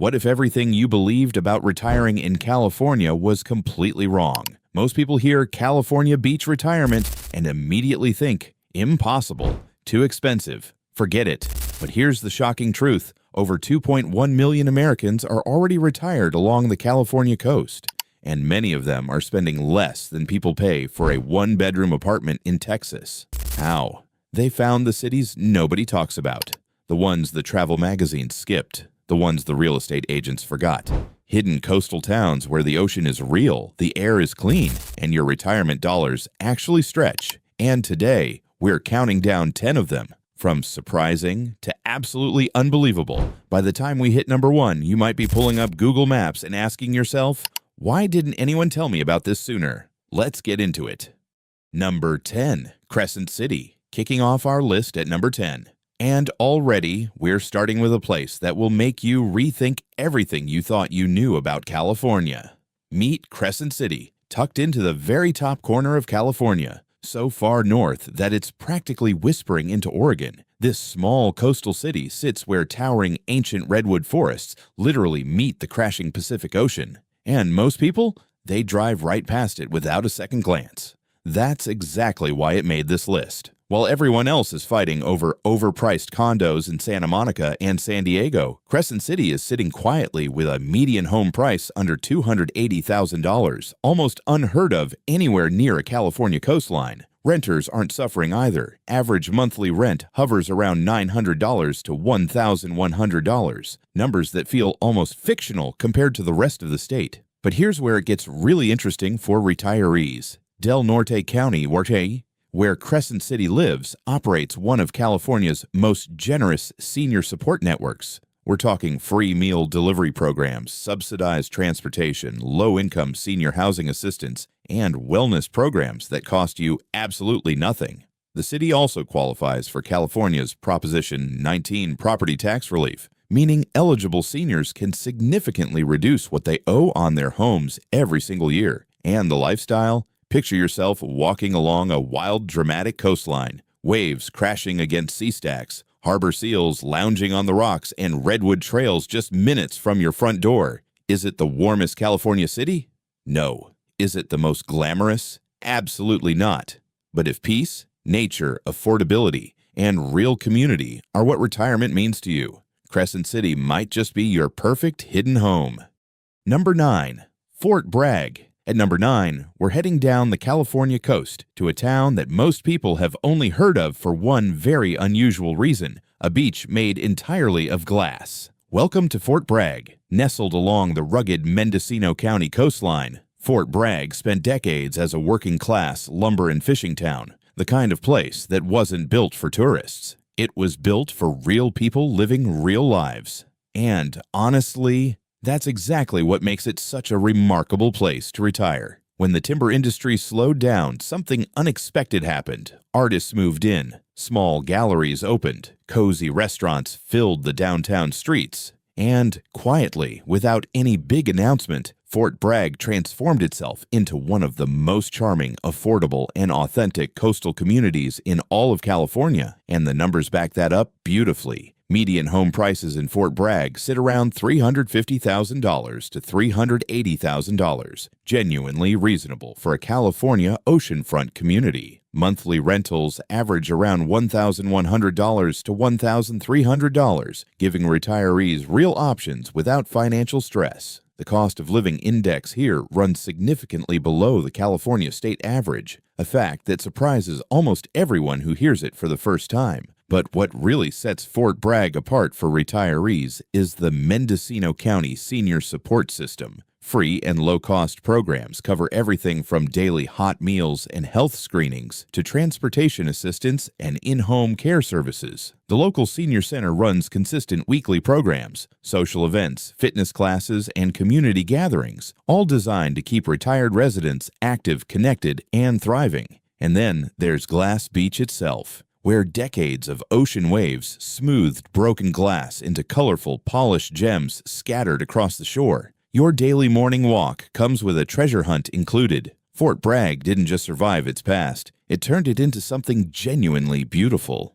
What if everything you believed about retiring in California was completely wrong? Most people hear California beach retirement and immediately think, impossible, too expensive, forget it. But here's the shocking truth. Over 2.1 million Americans are already retired along the California coast, and many of them are spending less than people pay for a one-bedroom apartment in Texas. How? They found the cities nobody talks about, the ones the travel magazines skipped, the ones the real estate agents forgot. Hidden coastal towns where the ocean is real, the air is clean, and your retirement dollars actually stretch. And today, we're counting down 10 of them. From surprising to absolutely unbelievable. By the time we hit number 1, you might be pulling up Google Maps and asking yourself, why didn't anyone tell me about this sooner? Let's get into it. Number 10, Crescent City, kicking off our list at number 10. And already, we're starting with a place that will make you rethink everything you thought you knew about California. Meet Crescent City, tucked into the very top corner of California. So far north that it's practically whispering into Oregon. This small coastal city sits where towering ancient redwood forests literally meet the crashing Pacific Ocean. And most people, they drive right past it without a second glance. That's exactly why it made this list. While everyone else is fighting over overpriced condos in Santa Monica and San Diego, Crescent City is sitting quietly with a median home price under $280,000, almost unheard of anywhere near a California coastline. Renters aren't suffering either. Average monthly rent hovers around $900 to $1,100, numbers that feel almost fictional compared to the rest of the state. But here's where it gets really interesting for retirees. Del Norte County, where Crescent City lives, operates one of California's most generous senior support networks. We're talking free meal delivery programs, subsidized transportation, low-income senior housing assistance, and wellness programs that cost you absolutely nothing. The city also qualifies for California's Proposition 19 property tax relief, meaning eligible seniors can significantly reduce what they owe on their homes every single year. And the lifestyle? Picture yourself walking along a wild, dramatic coastline, waves crashing against sea stacks, harbor seals lounging on the rocks, and redwood trails just minutes from your front door. Is it the warmest California city? No. Is it the most glamorous? Absolutely not. But if peace, nature, affordability, and real community are what retirement means to you, Crescent City might just be your perfect hidden home. Number 9, Fort Bragg. At number 9, we're heading down the California coast to a town that most people have only heard of for one very unusual reason, a beach made entirely of glass. Welcome to Fort Bragg. Nestled along the rugged Mendocino County coastline, Fort Bragg spent decades as a working-class lumber and fishing town, the kind of place that wasn't built for tourists. It was built for real people living real lives. And honestly, that's exactly what makes it such a remarkable place to retire. When the timber industry slowed down, something unexpected happened. Artists moved in, small galleries opened, cozy restaurants filled the downtown streets, and quietly, without any big announcement, Fort Bragg transformed itself into one of the most charming, affordable, and authentic coastal communities in all of California, and the numbers back that up beautifully. Median home prices in Fort Bragg sit around $350,000 to $380,000, genuinely reasonable for a California oceanfront community. Monthly rentals average around $1,100 to $1,300, giving retirees real options without financial stress. The cost of living index here runs significantly below the California state average, a fact that surprises almost everyone who hears it for the first time. But what really sets Fort Bragg apart for retirees is the Mendocino County Senior Support System. Free and low-cost programs cover everything from daily hot meals and health screenings to transportation assistance and in-home care services. The local senior center runs consistent weekly programs, social events, fitness classes, and community gatherings, all designed to keep retired residents active, connected, and thriving. And then there's Glass Beach itself, where decades of ocean waves smoothed broken glass into colorful, polished gems scattered across the shore. Your daily morning walk comes with a treasure hunt included. Fort Bragg didn't just survive its past, it turned it into something genuinely beautiful.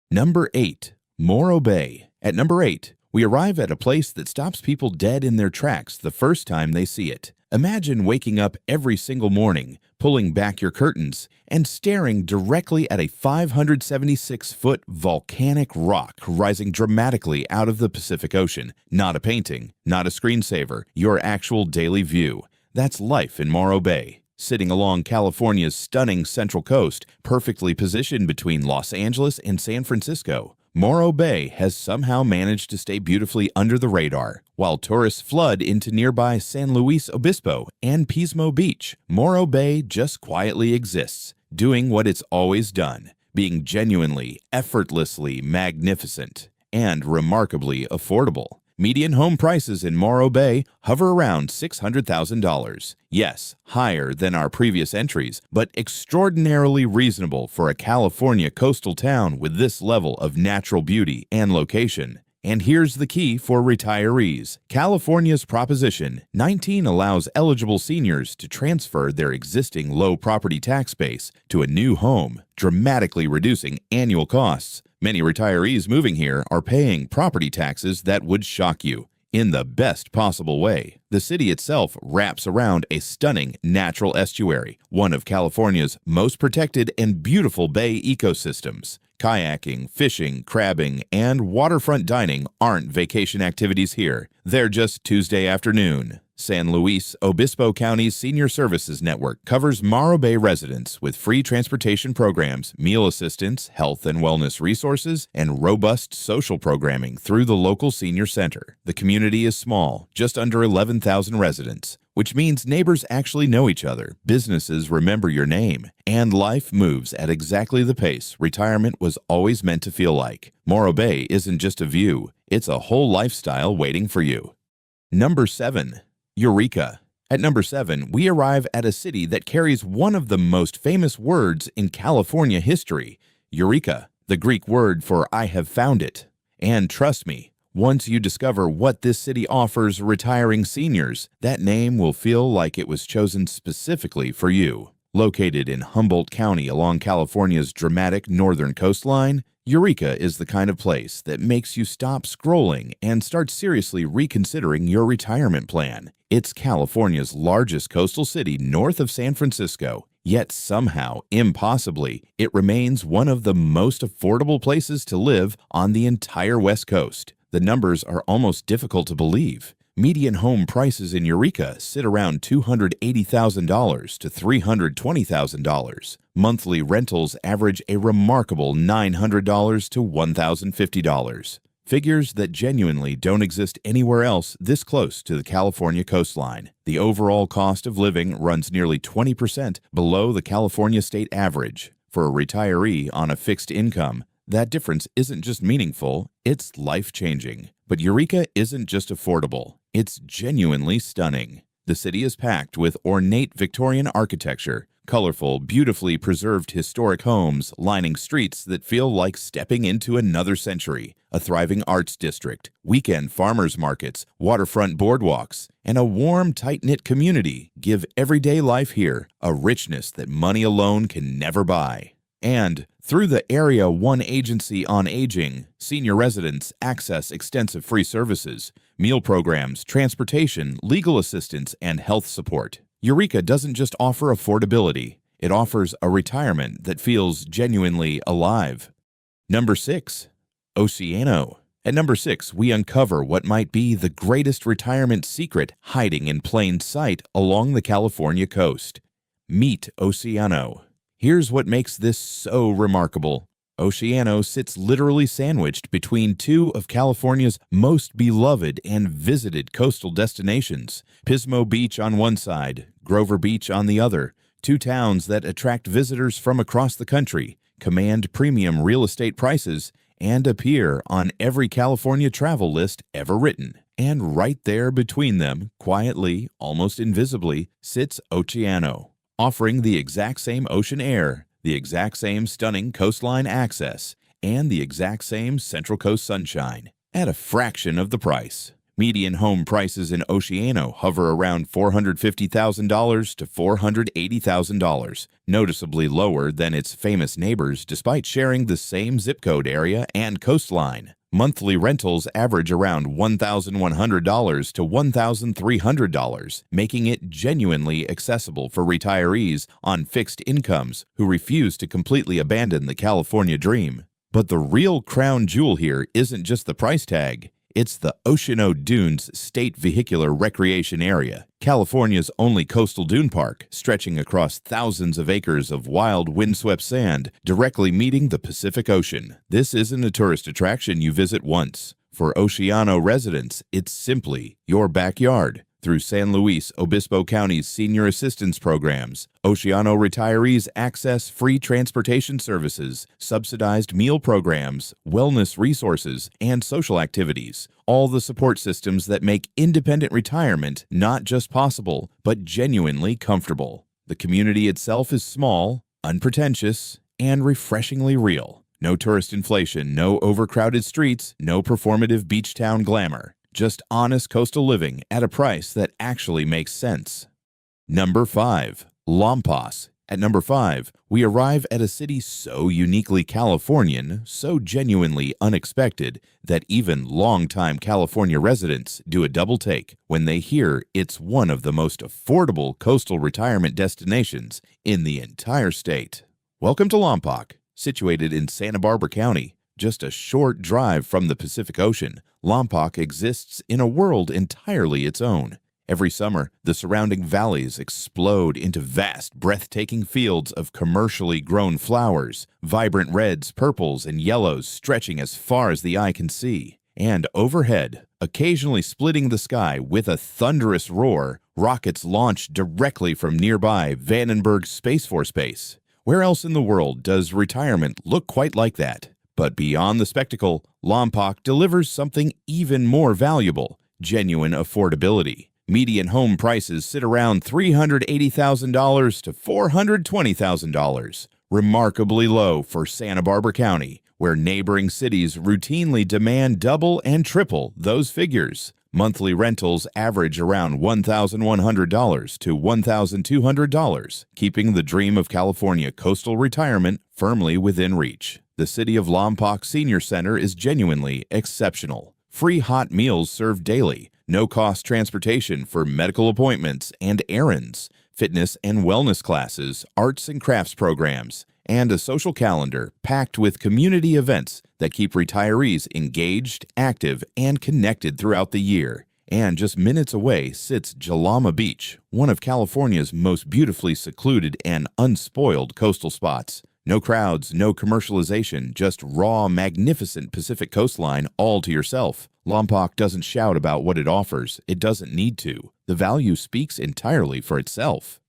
Number 8. Morro Bay. At number 8, We arrive at a place that stops people dead in their tracks the first time they see it. Imagine waking up every single morning, pulling back your curtains, and staring directly at a 576-foot volcanic rock rising dramatically out of the Pacific Ocean. Not a painting, not a screensaver, your actual daily view. That's life in Morro Bay. Sitting along California's stunning Central Coast, perfectly positioned between Los Angeles and San Francisco, Morro Bay has somehow managed to stay beautifully under the radar. While tourists flood into nearby San Luis Obispo and Pismo Beach, Morro Bay just quietly exists, doing what it's always done, being genuinely, effortlessly magnificent and remarkably affordable. Median home prices in Morro Bay hover around $600,000. Yes, higher than our previous entries, but extraordinarily reasonable for a California coastal town with this level of natural beauty and location. And here's the key for retirees. California's Proposition 19 allows eligible seniors to transfer their existing low property tax base to a new home, dramatically reducing annual costs. Many retirees moving here are paying property taxes that would shock you. In the best possible way. The city itself wraps around a stunning natural estuary, one of California's most protected and beautiful bay ecosystems. Kayaking, fishing, crabbing, and waterfront dining aren't vacation activities here. They're just Tuesday afternoon. San Luis Obispo County's Senior Services Network covers Morro Bay residents with free transportation programs, meal assistance, health and wellness resources, and robust social programming through the local senior center. The community is small, just under 11,000 residents, which means neighbors actually know each other, businesses remember your name, and life moves at exactly the pace retirement was always meant to feel like. Morro Bay isn't just a view, it's a whole lifestyle waiting for you. Number 7. Eureka. At number 7, we arrive at a city that carries one of the most famous words in California history, Eureka, the Greek word for I have found it. And trust me, once you discover what this city offers retiring seniors, that name will feel like it was chosen specifically for you. Located in Humboldt County along California's dramatic northern coastline, Eureka is the kind of place that makes you stop scrolling and start seriously reconsidering your retirement plan. It's California's largest coastal city north of San Francisco, yet somehow, impossibly, it remains one of the most affordable places to live on the entire West Coast. The numbers are almost difficult to believe. Median home prices in Eureka sit around $280,000 to $320,000. Monthly rentals average a remarkable $900 to $1,050. Figures that genuinely don't exist anywhere else this close to the California coastline. The overall cost of living runs nearly 20% below the California state average. For a retiree on a fixed income, that difference isn't just meaningful, it's life-changing. But Eureka isn't just affordable, it's genuinely stunning. The city is packed with ornate Victorian architecture, colorful, beautifully preserved historic homes lining streets that feel like stepping into another century, a thriving arts district, weekend farmers markets, waterfront boardwalks, and a warm, tight-knit community give everyday life here a richness that money alone can never buy. And through the Area 1 Agency on Aging, senior residents access extensive free services, meal programs, transportation, legal assistance, and health support. Eureka doesn't just offer affordability, it offers a retirement that feels genuinely alive. Number 6. Oceano. At number 6, we uncover what might be the greatest retirement secret hiding in plain sight along the California coast. Meet Oceano. Here's what makes this so remarkable. Oceano sits literally sandwiched between two of California's most beloved and visited coastal destinations, Pismo Beach on one side, Grover Beach on the other, two towns that attract visitors from across the country, command premium real estate prices, and appear on every California travel list ever written. And right there between them, quietly, almost invisibly, sits Oceano, offering the exact same ocean air, the exact same stunning coastline access, and the exact same Central Coast sunshine, at a fraction of the price. Median home prices in Oceano hover around $450,000 to $480,000, noticeably lower than its famous neighbors despite sharing the same zip code area and coastline. Monthly rentals average around $1,100 to $1,300, making it genuinely accessible for retirees on fixed incomes who refuse to completely abandon the California dream. But the real crown jewel here isn't just the price tag. It's the Oceano Dunes State Vehicular Recreation Area, California's only coastal dune park, stretching across thousands of acres of wild, windswept sand, directly meeting the Pacific Ocean. This isn't a tourist attraction you visit once. For Oceano residents, it's simply your backyard. Through San Luis Obispo County's senior assistance programs, Oceano retirees access free transportation services, subsidized meal programs, wellness resources, and social activities, all the support systems that make independent retirement not just possible, but genuinely comfortable. The community itself is small, unpretentious, and refreshingly real. No tourist inflation, no overcrowded streets, no performative beach town glamour. Just honest coastal living at a price that actually makes sense. Number 5. Lompoc. At number 5, we arrive at a city so uniquely Californian, so genuinely unexpected, that even longtime California residents do a double take when they hear it's one of the most affordable coastal retirement destinations in the entire state. Welcome to Lompoc, situated in Santa Barbara County. Just a short drive from the Pacific Ocean, Lompoc exists in a world entirely its own. Every summer, the surrounding valleys explode into vast, breathtaking fields of commercially grown flowers, vibrant reds, purples, and yellows stretching as far as the eye can see. And overhead, occasionally splitting the sky with a thunderous roar, rockets launch directly from nearby Vandenberg Space Force Base. Where else in the world does retirement look quite like that? But beyond the spectacle, Lompoc delivers something even more valuable: genuine affordability. Median home prices sit around $380,000 to $420,000, remarkably low for Santa Barbara County, where neighboring cities routinely demand double and triple those figures. Monthly rentals average around $1,100 to $1,200, keeping the dream of California coastal retirement firmly within reach. The City of Lompoc Senior Center is genuinely exceptional. Free hot meals served daily, no-cost transportation for medical appointments and errands, fitness and wellness classes, arts and crafts programs, and a social calendar packed with community events that keep retirees engaged, active, and connected throughout the year. And just minutes away sits Jalama Beach, one of California's most beautifully secluded and unspoiled coastal spots. No crowds, no commercialization, just raw, magnificent Pacific coastline all to yourself. Lompoc doesn't shout about what it offers. It doesn't need to. The value speaks entirely for itself.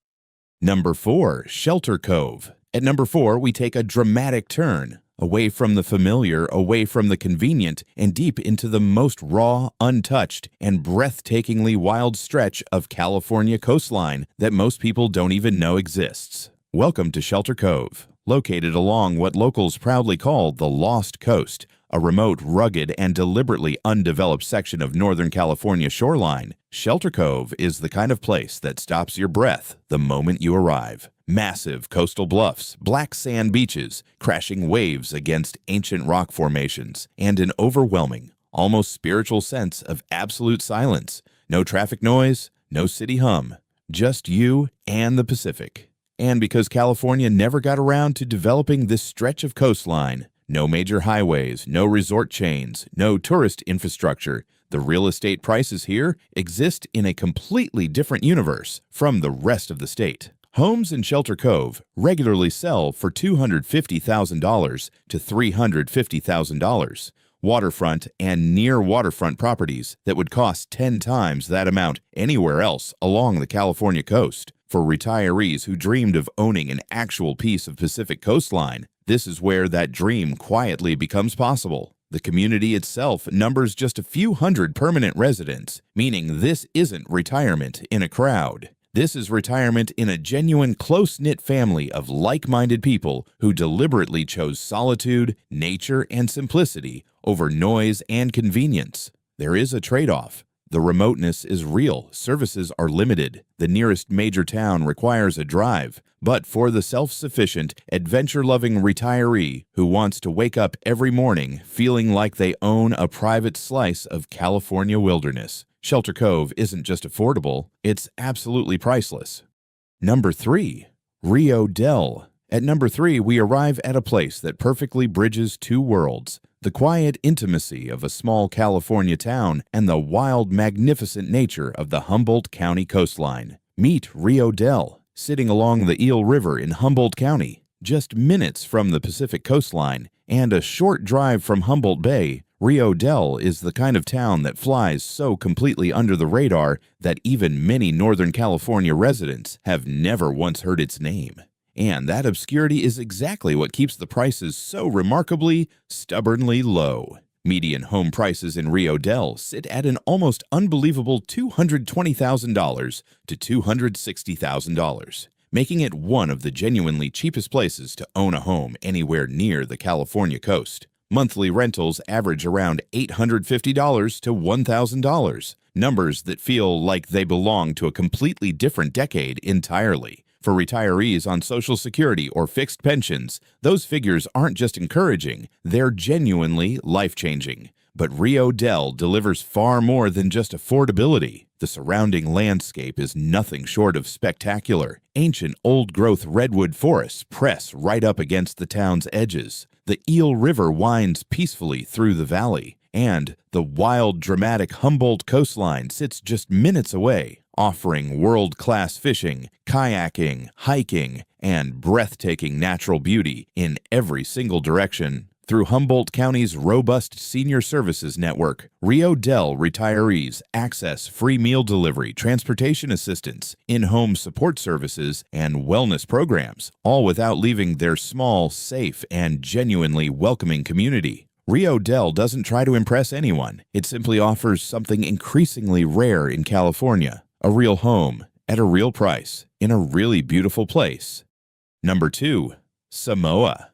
Number 4. Shelter Cove. At number 4, we take a dramatic turn, away from the familiar, away from the convenient, and deep into the most raw, untouched, and breathtakingly wild stretch of California coastline that most people don't even know exists. Welcome to Shelter Cove. Located along what locals proudly call the Lost Coast, a remote, rugged, and deliberately undeveloped section of Northern California shoreline, Shelter Cove is the kind of place that stops your breath the moment you arrive. Massive coastal bluffs, black sand beaches, crashing waves against ancient rock formations, and an overwhelming, almost spiritual sense of absolute silence. No traffic noise, no city hum, just you and the Pacific. And because California never got around to developing this stretch of coastline, no major highways, no resort chains, no tourist infrastructure, the real estate prices here exist in a completely different universe from the rest of the state. Homes in Shelter Cove regularly sell for $250,000 to $350,000. Waterfront and near waterfront properties that would cost 10 times that amount anywhere else along the California coast. For retirees who dreamed of owning an actual piece of Pacific coastline, this is where that dream quietly becomes possible. The community itself numbers just a few hundred permanent residents, meaning this isn't retirement in a crowd. This is retirement in a genuine, close-knit family of like-minded people who deliberately chose solitude, nature, and simplicity over noise and convenience. There is a trade-off. The remoteness is real, services are limited, the nearest major town requires a drive, but for the self-sufficient, adventure-loving retiree who wants to wake up every morning feeling like they own a private slice of California wilderness, Shelter Cove isn't just affordable, it's absolutely priceless. Number 3. Rio Dell. At number 3, we arrive at a place that perfectly bridges two worlds: the quiet intimacy of a small California town and the wild, magnificent nature of the Humboldt County coastline. Meet Rio Dell, sitting along the Eel River in Humboldt County. Just minutes from the Pacific coastline and a short drive from Humboldt Bay, Rio Dell is the kind of town that flies so completely under the radar that even many Northern California residents have never once heard its name. And that obscurity is exactly what keeps the prices so remarkably, stubbornly low. Median home prices in Rio Dell sit at an almost unbelievable $220,000 to $260,000, making it one of the genuinely cheapest places to own a home anywhere near the California coast. Monthly rentals average around $850 to $1,000, numbers that feel like they belong to a completely different decade entirely. For retirees on Social Security or fixed pensions, those figures aren't just encouraging, they're genuinely life-changing. But Rio Dell delivers far more than just affordability. The surrounding landscape is nothing short of spectacular. Ancient old-growth redwood forests press right up against the town's edges. The Eel River winds peacefully through the valley, and the wild, dramatic Humboldt coastline sits just minutes away, offering world-class fishing, kayaking, hiking, and breathtaking natural beauty in every single direction. Through Humboldt County's robust senior services network, Rio Dell retirees access free meal delivery, transportation assistance, in-home support services, and wellness programs, all without leaving their small, safe, and genuinely welcoming community. Rio Dell doesn't try to impress anyone. It simply offers something increasingly rare in California: a real home at a real price in a really beautiful place. Number 2. Samoa.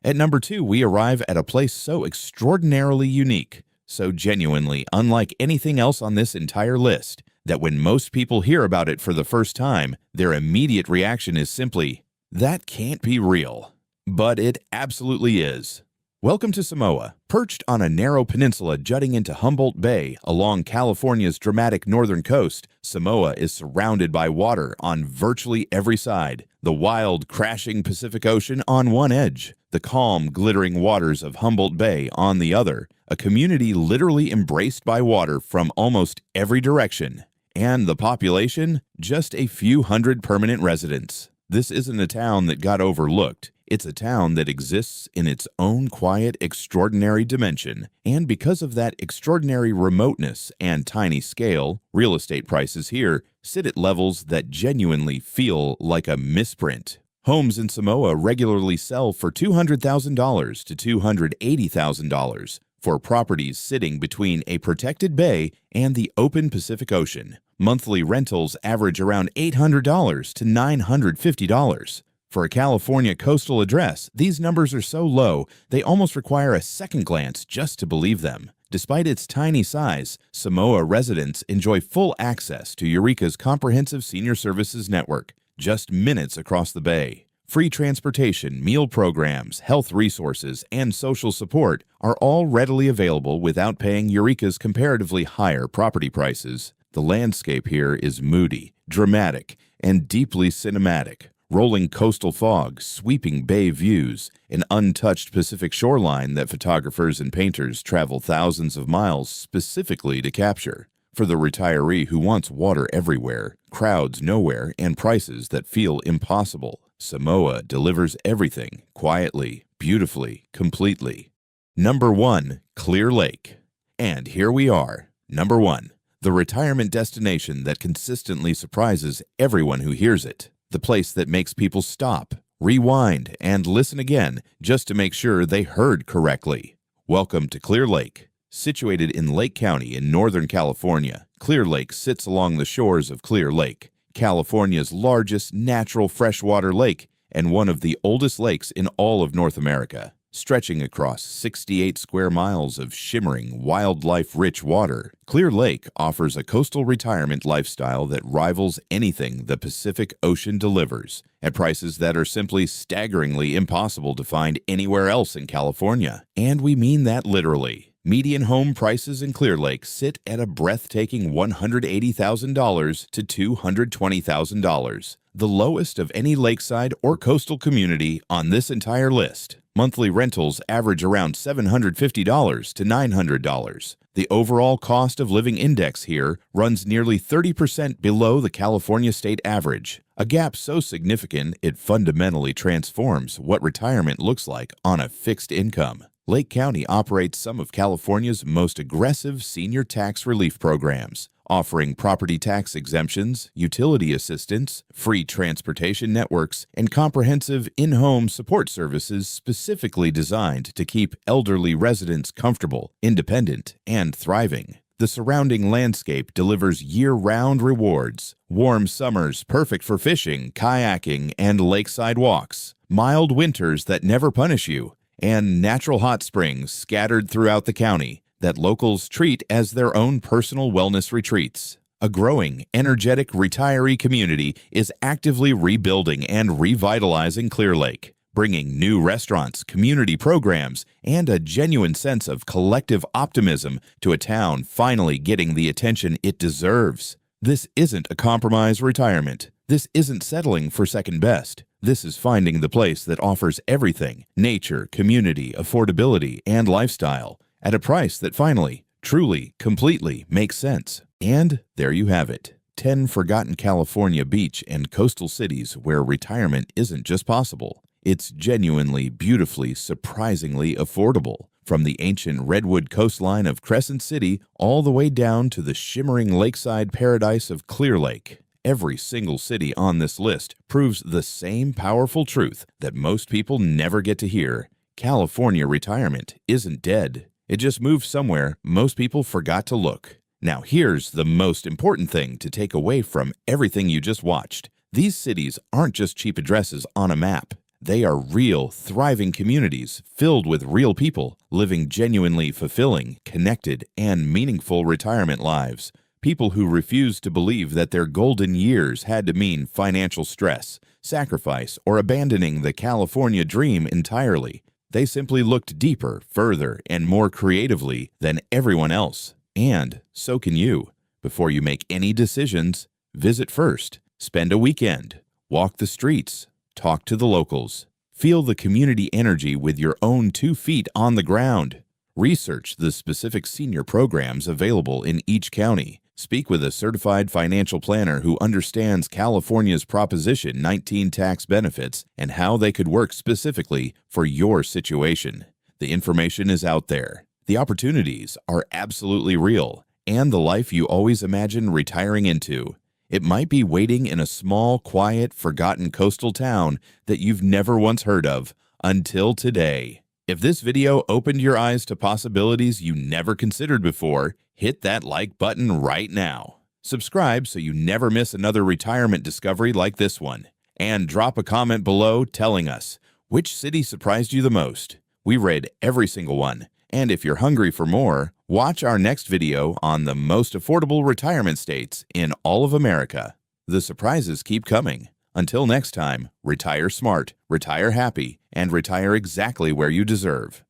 At number 2, we arrive at a place so extraordinarily unique, so genuinely unlike anything else on this entire list, that when most people hear about it for the first time, their immediate reaction is simply, "That can't be real." But it absolutely is. Welcome to Samoa. Perched on a narrow peninsula jutting into Humboldt Bay along California's dramatic northern coast, Samoa is surrounded by water on virtually every side. The wild, crashing Pacific Ocean on one edge, the calm, glittering waters of Humboldt Bay on the other, a community literally embraced by water from almost every direction. And the population? Just a few hundred permanent residents. This isn't a town that got overlooked. It's a town that exists in its own quiet, extraordinary dimension, and because of that extraordinary remoteness and tiny scale, real estate prices here sit at levels that genuinely feel like a misprint. Homes in Samoa regularly sell for $200,000 to $280,000 for properties sitting between a protected bay and the open Pacific Ocean. Monthly rentals average around $800 to $950. For a California coastal address, these numbers are so low, they almost require a second glance just to believe them. Despite its tiny size, Samoa residents enjoy full access to Eureka's comprehensive senior services network, just minutes across the bay. Free transportation, meal programs, health resources, and social support are all readily available without paying Eureka's comparatively higher property prices. The landscape here is moody, dramatic, and deeply cinematic. Rolling coastal fog, sweeping bay views, an untouched Pacific shoreline that photographers and painters travel thousands of miles specifically to capture. For the retiree who wants water everywhere, crowds nowhere, and prices that feel impossible, Samoa delivers everything quietly, beautifully, completely. Number 1. Clear Lake. And here we are. Number 1. The retirement destination that consistently surprises everyone who hears it. The place that makes people stop, rewind, and listen again just to make sure they heard correctly. Welcome to Clear Lake. Situated in Lake County in Northern California, Clear Lake sits along the shores of Clear Lake, California's largest natural freshwater lake and one of the oldest lakes in all of North America. Stretching across 68 square miles of shimmering, wildlife-rich water, Clear Lake offers a coastal retirement lifestyle that rivals anything the Pacific Ocean delivers, at prices that are simply staggeringly impossible to find anywhere else in California. And we mean that literally. Median home prices in Clear Lake sit at a breathtaking $180,000 to $220,000, the lowest of any lakeside or coastal community on this entire list. Monthly rentals average around $750 to $900. The overall cost of living index here runs nearly 30% below the California state average, a gap so significant it fundamentally transforms what retirement looks like on a fixed income. Lake County operates some of California's most aggressive senior tax relief programs, offering property tax exemptions, utility assistance, free transportation networks, and comprehensive in-home support services specifically designed to keep elderly residents comfortable, independent, and thriving. The surrounding landscape delivers year-round rewards: warm summers perfect for fishing, kayaking, and lakeside walks, mild winters that never punish you, and natural hot springs scattered throughout the county that locals treat as their own personal wellness retreats. A growing, energetic retiree community is actively rebuilding and revitalizing Clear Lake, bringing new restaurants, community programs, and a genuine sense of collective optimism to a town finally getting the attention it deserves. This isn't a compromise retirement. This isn't settling for second best. This is finding the place that offers everything: nature, community, affordability, and lifestyle, at a price that finally, truly, completely makes sense. And there you have it. 10 forgotten California beach and coastal cities where retirement isn't just possible. It's genuinely, beautifully, surprisingly affordable. From the ancient redwood coastline of Crescent City all the way down to the shimmering lakeside paradise of Clear Lake. Every single city on this list proves the same powerful truth that most people never get to hear. California retirement isn't dead. It just moved somewhere most people forgot to look. Now here's the most important thing to take away from everything you just watched. These cities aren't just cheap addresses on a map. They are real, thriving communities filled with real people living genuinely fulfilling, connected, and meaningful retirement lives. People who refuse to believe that their golden years had to mean financial stress, sacrifice, or abandoning the California dream entirely. They simply looked deeper, further, and more creatively than everyone else. And so can you. Before you make any decisions, visit first, spend a weekend, walk the streets, talk to the locals, feel the community energy with your own 2 feet on the ground. Research the specific senior programs available in each county. Speak with a certified financial planner who understands California's Proposition 19 tax benefits and how they could work specifically for your situation. The information is out there. The opportunities are absolutely real, and the life you always imagine retiring into. It might be waiting in a small, quiet, forgotten coastal town that you've never once heard of until today. If this video opened your eyes to possibilities you never considered before, hit that like button right now. Subscribe so you never miss another retirement discovery like this one. And drop a comment below telling us, which city surprised you the most? We read every single one. And if you're hungry for more, watch our next video on the most affordable retirement states in all of America. The surprises keep coming. Until next time, retire smart, retire happy, and retire exactly where you deserve.